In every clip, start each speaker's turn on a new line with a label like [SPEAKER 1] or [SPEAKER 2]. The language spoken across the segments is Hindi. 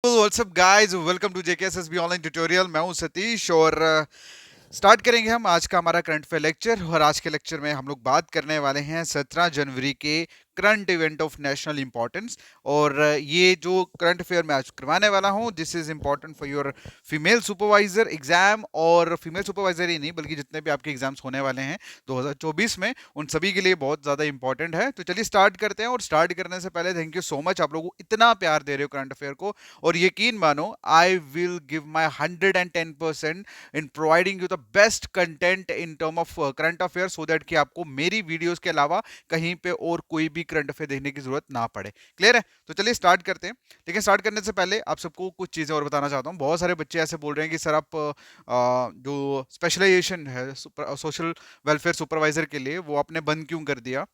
[SPEAKER 1] WhatsApp guys, welcome to JKSSB online tutorial. मैं हूं सतीश और स्टार्ट करेंगे हम आज का हमारा करंट अफेयर लेक्चर। और आज के लेक्चर में हम लोग बात करने वाले हैं 17 जनवरी के current event of national importance. और ये जो करंट अफेयर मैं आज करवाने वाला हूं, this is important for your female supervisor exam. और फीमेल सुपरवाइजर ही नहीं बल्कि जितने भी आपके एग्जाम्स होने वाले हैं 2024 में, उन सभी के लिए बहुत ज़्यादा इंपॉर्टेंट है। तो चलिए स्टार्ट करते हैं। और स्टार्ट करने से पहले थैंक यू सो मच, आप लोगों को इतना प्यार दे रहे हो करंट अफेयर को। और यकीन मानो, I will give my 110% in providing you the best content in term of current affair, so that कि आपको मेरी वीडियोस के अलावा कहीं पे और कोई भी करंट अफेयर देखने की जरूरत ना पड़े। क्लियर है? तो चलिए स्टार्ट करते हैं। लेकिन स्टार्ट करने से पहले आप सबको कुछ चीज़ें और बताना चाहता हूँ। बहुत सारे बच्चे ऐसे बोल रहे हैं कि सर आप जो स्पेशलाइजेशन है सोशल वेलफेयर सुपरवाइजर के लिए, वो आपने बंद क्यों कर दिया।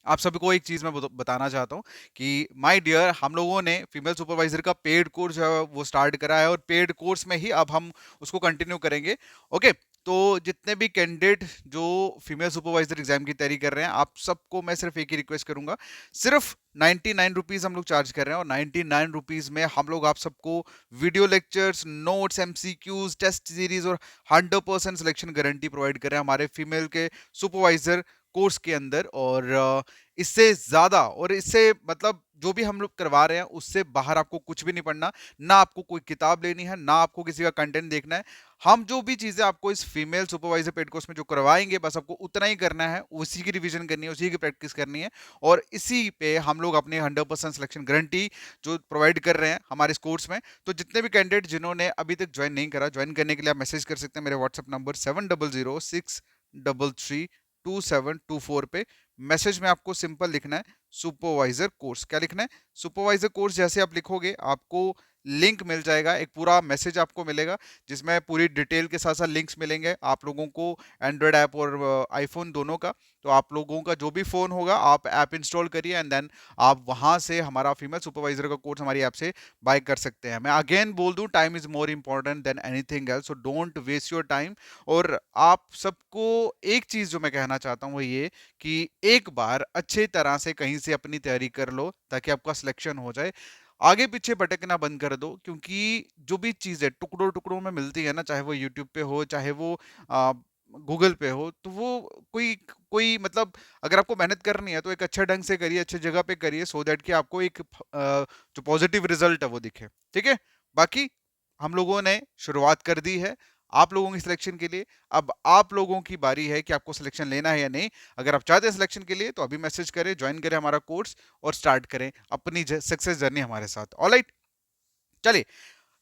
[SPEAKER 1] आप सभी को एक चीज मैं बताना चाहता हूँ कि माय डियर, हम लोगों ने फीमेल सुपरवाइजर का पेड कोर्स जो है वो स्टार्ट करा है, और पेड कोर्स में ही अब हम उसको कंटिन्यू करेंगे। ओके, तो जितने भी कैंडिडेट जो फीमेल सुपरवाइजर एग्जाम की तैयारी कर रहे हैं, आप सबको मैं सिर्फ एक ही रिक्वेस्ट करूंगा। सिर्फ 99 रुपीज हम लोग चार्ज कर रहे हैं, और 99 रुपीज में हम लोग आप सबको video lectures, notes, MCQs, test series और 100% सिलेक्शन गारंटी प्रोवाइड कर रहे हैं हमारे फीमेल के सुपरवाइजर कोर्स के अंदर। और इससे ज्यादा और इससे मतलब जो भी हम लोग करवा रहे हैं उससे बाहर आपको कुछ भी नहीं पढ़ना। ना आपको कोई किताब लेनी है, ना आपको किसी का कंटेंट देखना है। हम जो भी चीजें आपको इस फीमेल सुपरवाइजर पेड कोर्स में जो करवाएंगे, बस आपको उतना ही करना है, उसी की रिवीजन करनी है, उसी की प्रैक्टिस करनी है। और इसी पे हम लोग अपने 100% सिलेक्शन गारंटी जो प्रोवाइड कर रहे हैं हमारे इस कोर्स में। तो जितने भी कैंडिडेट जिन्होंने अभी तक ज्वाइन नहीं करा, ज्वाइन करने के लिए आप मैसेज कर सकते हैं मेरे व्हाट्सएप नंबर 7006332724 पे। मैसेज में आपको सिंपल लिखना है सुपरवाइजर कोर्स। क्या लिखना है? Supervisor course. जैसे आप लिखोगे आपको लिंक मिल जाएगा, एक पूरा मैसेज आपको मिलेगा जिसमें पूरी डिटेल के साथ साथ लिंक्स मिलेंगे आप लोगों को, एंड्रॉयड ऐप और आईफोन दोनों का। तो आप लोगों का जो भी फोन होगा, आप ऐप इंस्टॉल करिए एंड देन आप वहां से हमारा फीमेल सुपरवाइजर का कोर्स हमारी ऐप से बाय कर सकते हैं। मैं अगेन बोल दूं, time is more important than anything else, so don't waste your time. और आप सबको एक चीज जो मैं कहना चाहता हूँ वो ये कि एक बार अच्छे तरह से कहीं से अपनी तैयारी कर लो ताकि आपका सिलेक्शन हो जाए। आगे पीछे भटकना बंद कर दो, क्योंकि जो भी चीजें टुकड़ों टुकड़ों में मिलती है ना, चाहे वो यूट्यूब पे हो, चाहे वो गूगल पे हो, तो वो कोई कोई मतलब अगर आपको मेहनत करनी है तो एक अच्छे ढंग से करिए, अच्छे जगह पे करिए, सो दैट कि आपको एक जो पॉजिटिव रिजल्ट है वो दिखे। ठीक है? बाकी हम लोगों ने शुरुआत कर दी है आप लोगों की सिलेक्शन के लिए। अब आप लोगों की बारी है कि आपको सिलेक्शन लेना है या नहीं। अगर आप चाहते हैं सिलेक्शन के लिए तो अभी मैसेज करें, ज्वाइन करें हमारा कोर्स और स्टार्ट करें अपनी सक्सेस जर्नी हमारे साथ। ऑलराइट, चलिए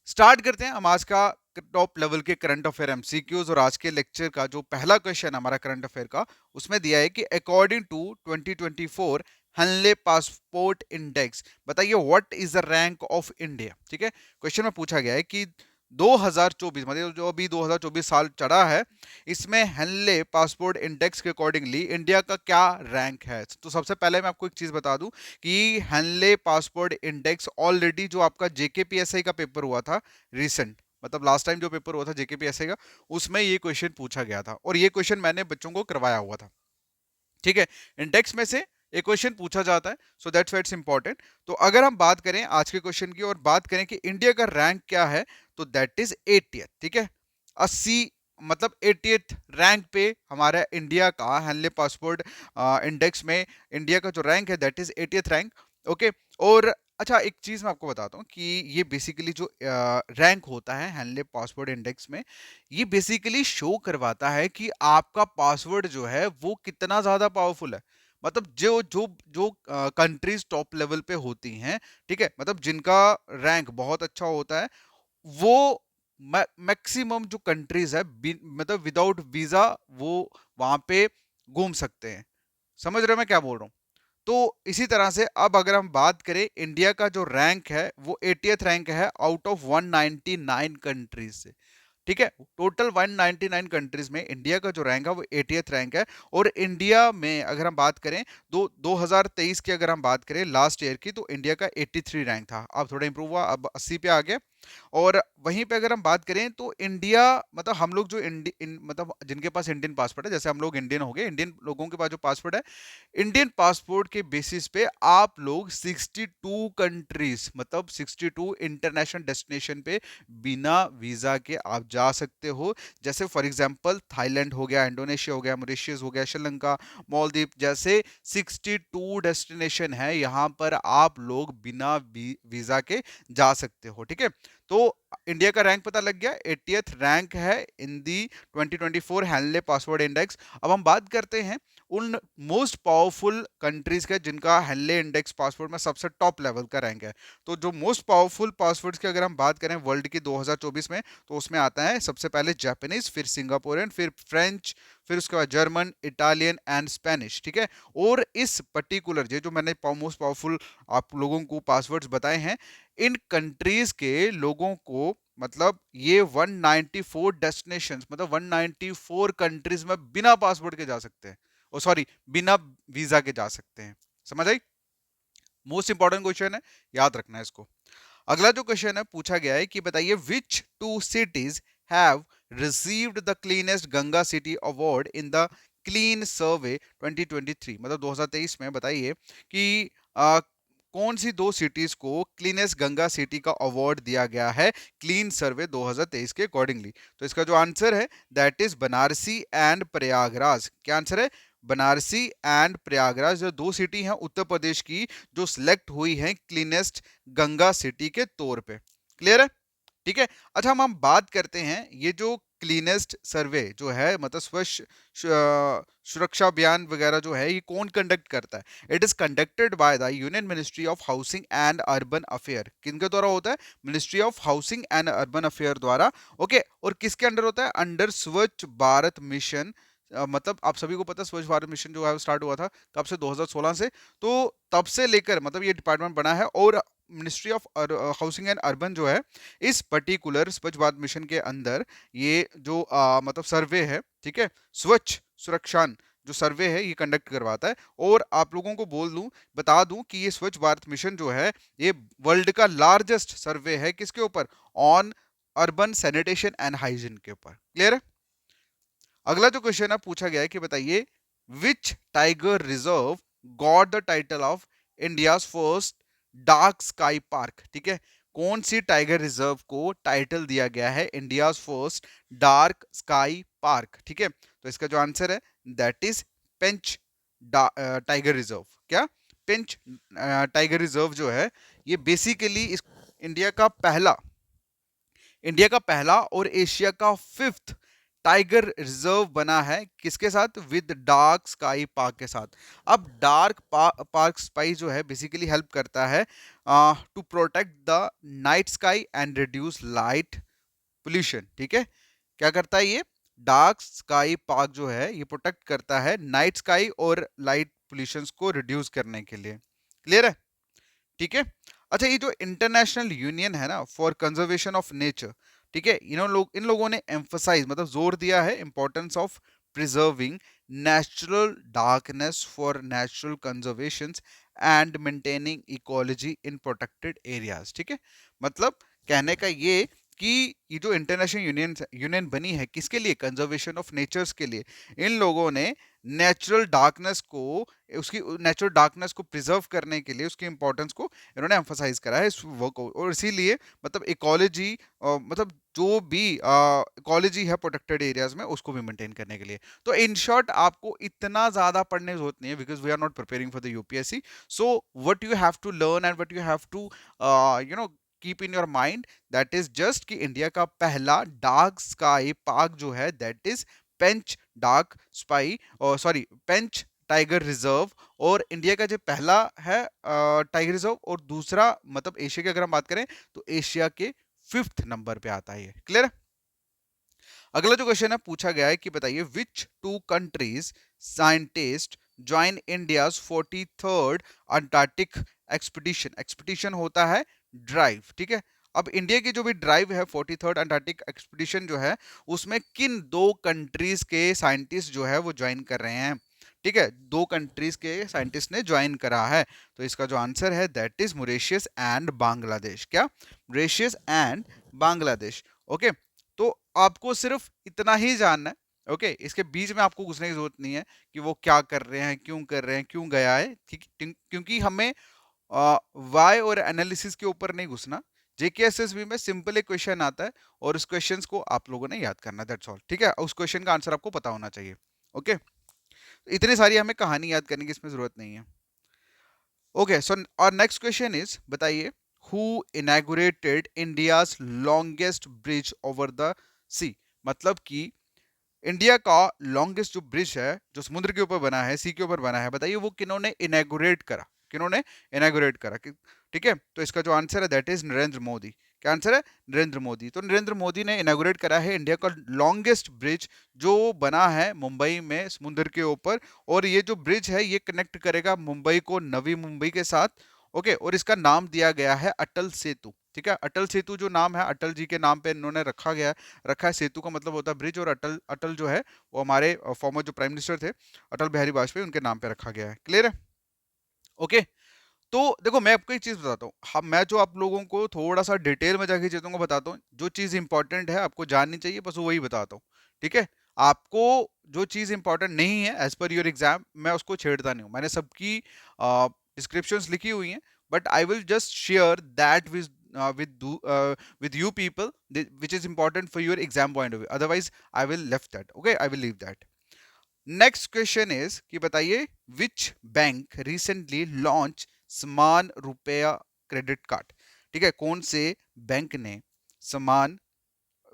[SPEAKER 1] स्टार्ट करते हैं हम आज का टॉप लेवल के करंट अफेयर एमसीक्यूज। और आज के लेक्चर का जो पहला क्वेश्चन हमारा करंट अफेयर का, उसमें दिया है कि according to 2024 Henley passport index, बताइए what is the rank of India. ठीक है, क्वेश्चन में पूछा गया है कि 2024 मतलब जो अभी 2024 साल चढ़ा है, इसमें हनले पासपोर्ट इंडेक्स के अकॉर्डिंगली इंडिया का क्या रैंक है। तो सबसे पहले मैं आपको एक चीज बता दूं कि हनले पासपोर्ट इंडेक्स ऑलरेडी जो आपका जेकेपीएसआई का पेपर हुआ था रिसेंट, मतलब लास्ट टाइम जो पेपर हुआ था जेकेपीएसआई का, उसमें ये क्वेश्चन पूछा गया था और ये क्वेश्चन मैंने बच्चों को करवाया हुआ था। ठीक है, इंडेक्स में से एक क्वेश्चन पूछा जाता है, so that's why it's important. तो अगर हम बात करें आज के क्वेश्चन की और बात करें कि इंडिया का रैंक क्या है, तो दैट इज 80th। ठीक है, 80 मतलब 80th रैंक पे हमारा इंडिया का हेनले पासपोर्ट इंडेक्स में इंडिया का जो रैंक है that is 80th rank. Okay, और अच्छा एक चीज मैं आपको बताता हूँ कि ये बेसिकली जो रैंक होता है हेनले पासवर्ड इंडेक्स में, ये बेसिकली शो करवाता है कि आपका पासवर्ड जो है वो कितना ज्यादा पावरफुल है। मतलब जो जो जो कंट्रीज टॉप लेवल पे होती हैं, ठीक है, मतलब जिनका रैंक बहुत अच्छा होता है, वो मैक्सिमम जो कंट्रीज है मतलब विदाउट वीजा वो वहां पे घूम सकते हैं। समझ रहे हो मैं क्या बोल रहा हूँ? तो इसी तरह से अब अगर हम बात करें, इंडिया का जो रैंक है वो 80th रैंक है आउट ऑफ 199 कंट्रीज से। ठीक है, टोटल 199 कंट्रीज में इंडिया का जो रैंक है वो 80th रैंक है। और इंडिया में अगर हम बात करें 2023 की अगर हम बात करें लास्ट ईयर की, तो इंडिया का 83 रैंक था। अब थोड़ा इंप्रूव हुआ, अब 80 पे आ गया। और वहीं पे अगर हम बात करें तो इंडिया, मतलब हम लोग जो मतलब जिनके पास इंडियन पासपोर्ट है, जैसे हम लोग इंडियन हो गए, इंडियन लोगों के पास जो पासपोर्ट है, इंडियन पासपोर्ट के बेसिस पे आप लोग 62 कंट्रीज, मतलब 62 इंटरनेशनल डेस्टिनेशन पे बिना वीजा के आप जा सकते हो। जैसे फॉर एग्जांपल थाईलैंड हो गया, इंडोनेशिया हो गया, मॉरिशस हो गया, श्रीलंका, मालदीव, जैसे 62 डेस्टिनेशन है, यहाँ पर आप लोग बिना वीजा के जा सकते हो। ठीक है, तो इंडिया का रैंक पता लग गया, 80th रैंक है इन दी 2024 हैनले पासवर्ड इंडेक्स। अब हम बात करते हैं उन मोस्ट पावरफुल कंट्रीज का जिनका हेनले इंडेक्स पासवर्ड में सबसे टॉप लेवल का रैंक है। तो जो मोस्ट पावरफुल पासवर्ड्स की अगर हम बात करें वर्ल्ड की 2024 में, तो उसमें आता है सबसे पहले जापानीज, फिर सिंगापुरियन, फिर फ्रेंच, फिर उसके बाद जर्मन, इटालियन एंड स्पेनिश। ठीक है, और इस पर्टिकुलर जो मैंने मोस्ट पावरफुल आप लोगों को पासवर्ड्स बताए हैं, इन कंट्रीज के लोगों को, मतलब ये 194 डेस्टिनेशंस, मतलब 194 कंट्रीज में बिना पासपोर्ट के जा सकते हैं, ओ सॉरी बिना वीजा के जा सकते हैं। समझ आई? मोस्ट इंपॉर्टेंट क्वेश्चन है, याद रखना है इसको। अगला जो क्वेश्चन है पूछा गया है कि बताइए which two cities have received the cleanest Ganga city award in the clean survey 2023, मतलब 2023 में बताइए कि कौन सी दो सिटीज को क्लीनेस्ट गंगा सिटी का अवार्ड दिया गया है क्लीन सर्वे 2023 के अकॉर्डिंगली। तो इसका जो आंसर है that is Banarasi and Prayagraj. क्या आंसर है? बनारसी एंड प्रयागराज, जो दो सिटी हैं उत्तर प्रदेश की जो सिलेक्ट हुई हैं क्लीनेस्ट गंगा सिटी के तौर पे। क्लियर है? ठीक है, अच्छा हम बात करते हैं ये जो क्लीनेस्ट सर्वे जो है, मतलब स्वच्छ सुरक्षा अभियान वगैरह जो है, ये कौन कंडक्ट करता है? It is conducted by the union ministry of housing and urban affair. किनके द्वारा होता है? Ministry of housing and urban affair द्वारा। ओके, और किसके अंडर होता है? अंडर स्वच्छ भारत मिशन। मतलब आप सभी को पता है स्वच्छ भारत मिशन जो है स्टार्ट हुआ था कब से? 2016 से। तो तब से लेकर मतलब ये डिपार्टमेंट बना है, और ministry of housing and urban जो है इस पर्टिकुलर स्वच्छ भारत मिशन के अंदर ये जो मतलब सर्वे है, ठीक है, स्वच्छ सुरक्षान जो सर्वे है ये कंडक्ट करवाता है। और आप लोगों को बता दूं कि ये स्वच्छ भारत मिशन जो है ये वर्ल्ड का लार्जेस्ट सर्वे है किसके ऊपर? On urban sanitation and hygiene के ऊपर। क्लियर है? अगला जो क्वेश्चन है पूछा गया है कि बताइए which tiger reserve got the title of India first dark sky park. ठीक है, कौन सी टाइगर रिजर्व को टाइटल दिया गया है India first dark sky park? ठीक है, तो इसका जो आंसर है that is Pench tiger reserve. क्या? पेंच टाइगर रिजर्व जो है ये बेसिकली इस इंडिया का पहला और एशिया का 5th टाइगर रिजर्व बना है किसके साथ? विद डार्क स्काई पार्क के साथ। अब डार्क पार्क स्काई जो है बेसिकली हेल्प करता है to protect the night sky and reduce light pollution. ठीक है, क्या करता है ये? डार्क स्काई पार्क जो है ये प्रोटेक्ट करता है नाइट स्काई और लाइट पोल्यूशन को रिड्यूस करने के लिए। क्लियर है? ठीक है, अच्छा ये जो इंटरनेशनल यूनियन है ना फॉर कंजर्वेशन ऑफ नेचर, ठीक है, इन लोगों ने एम्फसाइज मतलब जोर दिया है importance of preserving natural darkness for natural conservation and maintaining ecology in protected areas. ठीक है, मतलब कहने का ये कि ये जो इंटरनेशनल यूनियन बनी है किसके लिए? कंजर्वेशन ऑफ नेचर्स के लिए। इन लोगों ने नेचुरल डार्कनेस को प्रिजर्व करने के लिए उसकी इंपॉर्टेंस को इन्होंने एम्फसाइज करा है इस वर्क को, और इसीलिए मतलब इकोलॉजी मतलब जो भी इकोलॉजी है प्रोटेक्टेड एरियाज में उसको भी मेंटेन करने के लिए। तो इन शॉर्ट आपको इतना ज्यादा पढ़ने की जरूरत नहीं है because we are not preparing for the UPSC. So what you have to learn and what you have to keep in your mind that is just कि इंडिया का पहला डार्क स्काई पार्क जो है that is Pench dark spy और सॉरी पेंच टाइगर रिजर्व, और इंडिया का जो पहला है टाइगर रिजर्व, और दूसरा मतलब एशिया की अगर हम बात करें तो एशिया के 5th नंबर पे आता है। क्लियर? अगला जो क्वेश्चन है पूछा गया है कि बताइए which two countries scientist join India 43rd Antarctic expedition. Expedition होता है ड्राइव। ठीक है, अब इंडिया की जो भी ड्राइव है 43rd अंटार्कटिक एक्सपीडिशन जो है उसमें किन दो कंट्रीज के साइंटिस्ट जो है वो ज्वाइन कर रहे हैं? ठीक है, 2 कंट्रीज के साइंटिस्ट ने ज्वाइन करा है। तो इसका जो आंसर है that is Mauritius and Bangladesh. क्या? Mauritius and Bangladesh. ओके, तो आपको सिर्फ इतना ही जानना है। ओके, इसके बीच में आपको घुसने की जरूरत नहीं है कि वो क्या कर रहे हैं, क्यों कर रहे हैं, क्यों गया है, ठीक, क्योंकि हमें वाई और एनालिसिस के ऊपर नहीं घुसना। जेकेएसएसबी में सिंपल एक क्वेश्चन आता है और उस क्वेश्चन को आप लोगों ने याद करना, दैट्स ऑल। ठीक है, उस क्वेश्चन का आंसर आपको पता होना चाहिए। ओके, इतनी सारी हमें कहानी याद करने की इसमें जरूरत नहीं है। ओके, सो और नेक्स्ट क्वेश्चन इज, बताइए who inaugurated India's longest bridge over the sea. मतलब कि इंडिया का लॉन्गेस्ट जो ब्रिज है, जो समुद्र के ऊपर बना है, सी के ऊपर बना है, बताइए वो किन्होंने इनॉग्रेट करा, किन्होंने इनॉग्रेट करा। ठीक है, तो इसका जो आंसर है दैट इज नरेंद्र मोदी। क्या आंसर है? नरेंद्र मोदी। तो नरेंद्र मोदी ने इनॉग्रेट करा है इंडिया का लॉन्गेस्ट ब्रिज जो बना है मुंबई में समुद्र के ऊपर। और ये जो ब्रिज है ये कनेक्ट करेगा मुंबई को नवी मुंबई के साथ। ओके, और इसका नाम दिया गया है अटल सेतु। ठीक है, अटल सेतु जो नाम है अटल जी के नाम पे इन्होंने रखा है। सेतु का मतलब होता है ब्रिज, और अटल अटल जो है वो हमारे फॉर्मर जो प्राइम मिनिस्टर थे अटल बिहारी वाजपेयी, उनके नाम पे रखा गया है। क्लियर है? ओके, तो देखो मैं आपको एक चीज बताता हूँ। हम मैं जो आप लोगों को थोड़ा सा डिटेल में जाके चीजों को बताता हूँ, जो चीज इंपॉर्टेंट है आपको जाननी चाहिए, बस वही बताता हूँ। ठीक है, आपको जो चीज इंपॉर्टेंट नहीं है एज पर योर एग्जाम, मैं उसको छेड़ता नहीं हूँ। मैंने सबकी डिस्क्रिप्शंस लिखी हुई हैं, but I will just share that with you people which is important for your exam point of view, otherwise I will left that. Okay, I will leave that. Next question is कि बताइए विच बैंक रिसेंटली लॉन्च समान रुपया क्रेडिट कार्ड। ठीक है, कौन से बैंक ने समान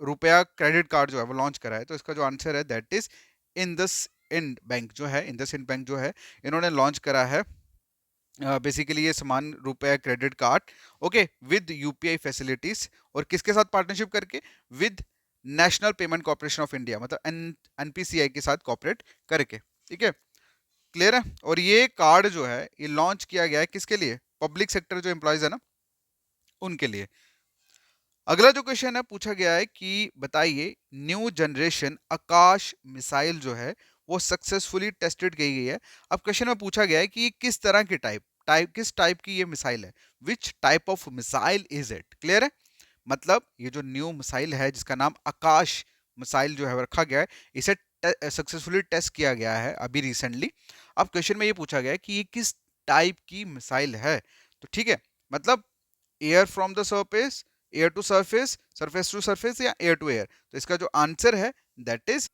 [SPEAKER 1] रुपया क्रेडिट कार्ड जो है वो लॉन्च करा है। तो इसका जो आंसर है दैट इज इंडसइंड बैंक जो है, इंडसइंड बैंक जो है इन्होंने लॉन्च करा है बेसिकली ये समान रुपया credit card. Okay, with UPI facilities, और किसके साथ पार्टनरशिप करके? With national payment corporation of India, मतलब एनपीसीआई के साथ कॉपरेट करके। ठीक है, क्लियर है? और ये कार्ड जो है ये लॉन्च किया गया है किसके लिए? पब्लिक सेक्टर जो एम्प्लॉयज है ना, उनके लिए। अगला जो क्वेश्चन है पूछा गया है कि बताइए न्यू जनरेशन आकाश मिसाइल जो है वो सक्सेसफुली टेस्टेड की गई है। अब क्वेश्चन में पूछा गया है कि किस तरह की किस टाइप की ये मिसाइल है, which type of missile is it. Clear है? मतलब ये जो न्यू मिसाइल है जिसका नाम आकाश मिसाइल जो है रखा गया है, इसे सक्सेसफुली टेस्ट किया गया है अभी रिसेंटली। अब क्वेश्चन में ये पूछा गया है कि ये किस टाइप की मिसाइल है। तो ठीक है, मतलब air from the surface, air to surface, surface to surface, या एयर टू एयर। तो इसका जो आंसर है that is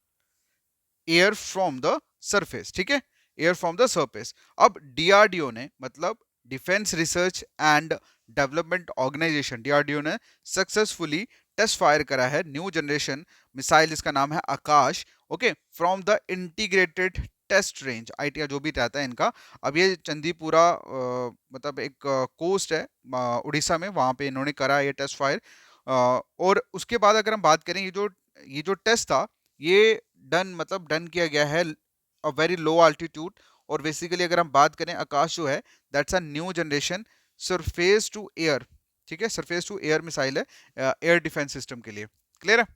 [SPEAKER 1] air from the surface. ठीक है, एयर फ्रॉम द सरफेस। अब डीआरडीओ ने, मतलब defence research and development organisation, DRDO ने सक्सेसफुली टेस्ट फायर करा है न्यू जनरेशन मिसाइल जिसका नाम है Akash. Okay, from the integrated test range, ITR जो भी रहता है इनका। अब ये चंदीपुरा मतलब एक कोस्ट है उड़ीसा में, वहां पे इन्होंने करा ये टेस्ट फायर। और उसके बाद अगर हम बात करें ये जो टेस्ट था ये डन किया गया है अ वेरी लो अल्टीट्यूड। और बेसिकली अगर हम बात करें आकाश जो है that's a new generation surface to air. ठीक है, सरफेस टू एयर मिसाइल है एयर डिफेंस सिस्टम के लिए। क्लियर है?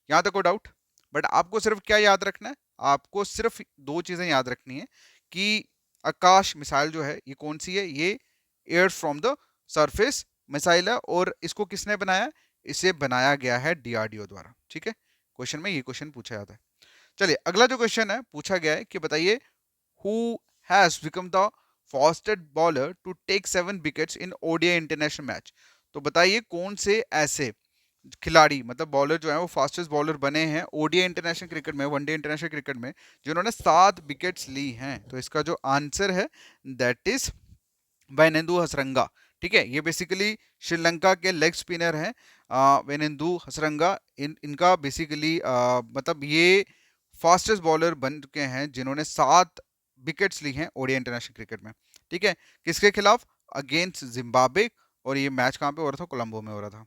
[SPEAKER 1] यहाँ तक कोई डाउट? बट आपको सिर्फ क्या याद रखना है? आपको सिर्फ दो चीजें याद रखनी है कि आकाश मिसाइल जो है ये कौन सी है? ये air from the surface missile है। और इसको किसने बनाया? इसे बनाया गया है डीआरडीओ द्वारा। ठीक है, क्वेश्चन में ये क्वेश्चन पूछा जाता है। चलिए अगला जो क्वेश्चन है पूछा गया है कि बताइए who has become the fastest bowler to take 7 wickets in ODI international match. तो बताइए कौन से ऐसे खिलाड़ी, मतलब बॉलर जो है वो फास्टेस्ट बॉलर बने हैं ओडीआई इंटरनेशनल क्रिकेट में, वनडे इंटरनेशनल क्रिकेट में, जिन्होंने 7 विकेट्स ली हैं। तो इसका जो आंसर है दैट इज वैनेंदु हसरंगा। ठीक है, ये बेसिकली श्रीलंका के लेग स्पिनर हैं वैनेंदु हसरंगा। इनका बेसिकली मतलब ये फास्टेस्ट बॉलर बन चुके हैं जिन्होंने 7 विकेट्स ली हैं ओडीआई इंटरनेशनल क्रिकेट में। ठीक है, किसके खिलाफ? Against Zimbabwe. और ये मैच कहाँ पे हो रहा था? कोलंबो में हो रहा था।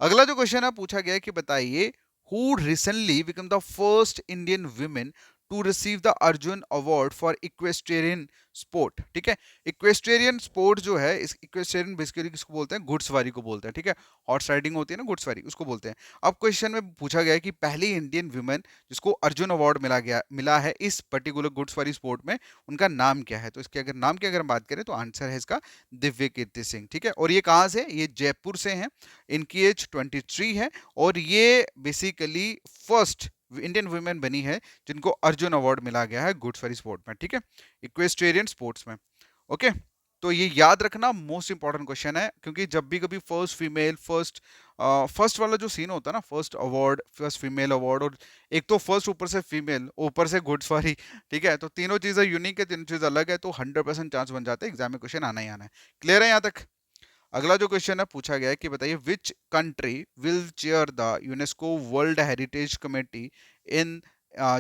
[SPEAKER 1] अगला जो क्वेश्चन है पूछा गया है कि बताइए who recently become the first Indian women to receive the Arjuna award for equestrian sport, ठीक है। इक्वेस्टेरियन स्पोर्ट जो है, इस इक्वेस्टेरियन बेसिकली किसको बोलते हैं, घुड़सवारी को बोलते हैं, ठीक है। हॉर्स राइडिंग होती है ना, घुड़सवारी, उसको बोलते हैं। अब क्वेश्चन में पूछा गया है कि पहली इंडियन वुमेन जिसको अर्जुन अवार्ड मिला है इस पर्टिकुलर घुड़सवारी स्पोर्ट में, उनका नाम क्या है। तो इसके अगर नाम की अगर हम बात करें तो आंसर है इसका दिव्य कीर्ति सिंह, ठीक है। और ये कहाँ से, ये जयपुर से हैं, इनकी एज 23 है, और ये बेसिकली फर्स्ट इंडियन वुमेन बनी है जिनको अर्जुन अवार्ड मिला गया है घुड़सवारी स्पोर्ट में, ठीक है, इक्वेस्टेरियन स्पोर्ट्स में। ओके, तो ये याद रखना, मोस्ट इंपॉर्टेंट क्वेश्चन है, क्योंकि जब भी कभी फर्स्ट फीमेल, फर्स्ट वाला जो सीन होता है ना, first award, first female award, और एक तो फर्स्ट ऊपर से फीमेल, ऊपर से घुड़सवारी, ठीक है, तो तीनों चीजें यूनिक है, तीनों चीजें अलग है, तो 100% चांस बन जाते हैं एग्जाम में क्वेश्चन आना ही आना है। क्लियर है यहाँ तक। अगला जो क्वेश्चन है पूछा गया है कि बताइए which country will chair the UNESCO world heritage committee in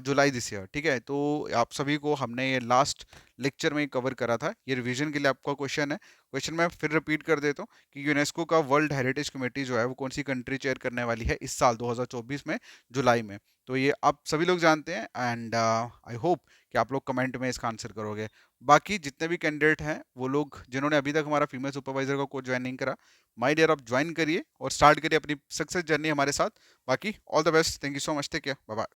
[SPEAKER 1] July this year, ठीक है। तो आप सभी को हमने ये लास्ट लेक्चर में कवर करा था, ये रिवीजन के लिए आपका क्वेश्चन है। क्वेश्चन मैं फिर रिपीट कर देता हूँ कि यूनेस्को का वर्ल्ड हेरिटेज कमेटी जो है वो कौन सी कंट्री चेयर करने वाली है इस साल 2024 में, जुलाई में। तो ये आप सभी लोग जानते हैं, एंड आई होप कि आप लोग कमेंट में इसका आंसर करोगे। बाकी जितने भी कैंडिडेट हैं वो लोग जिन्होंने अभी तक हमारा फीमेल सुपरवाइजर का कोर्स ज्वाइन नहीं करा, माय डियर, आप ज्वाइन करिए और स्टार्ट करिए अपनी सक्सेस जर्नी हमारे साथ। बाकी all the best, thank you so much, take care, bye bye.